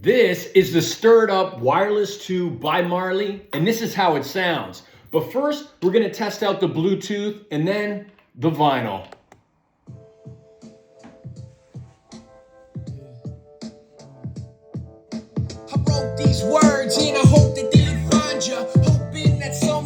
This is the Stirred Up Wireless 2 by Marley, and this is how it sounds. But first, we're gonna test out the Bluetooth and then the vinyl. I wrote these words and I hope that they find you, hoping that some